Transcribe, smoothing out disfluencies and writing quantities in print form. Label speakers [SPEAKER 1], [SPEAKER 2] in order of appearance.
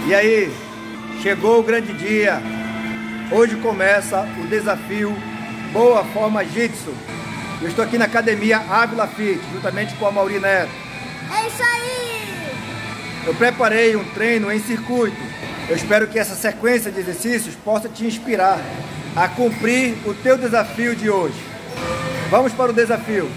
[SPEAKER 1] E aí, chegou o grande dia. Hoje começa o desafio Boa Forma Jitsu. Eu estou aqui na academia Ávila Fit, juntamente com a Mauri Neto.
[SPEAKER 2] É isso aí!
[SPEAKER 1] Eu preparei um treino em circuito. Eu espero que essa sequência de exercícios possa te inspirar a cumprir o teu desafio de hoje. Vamos para o desafio.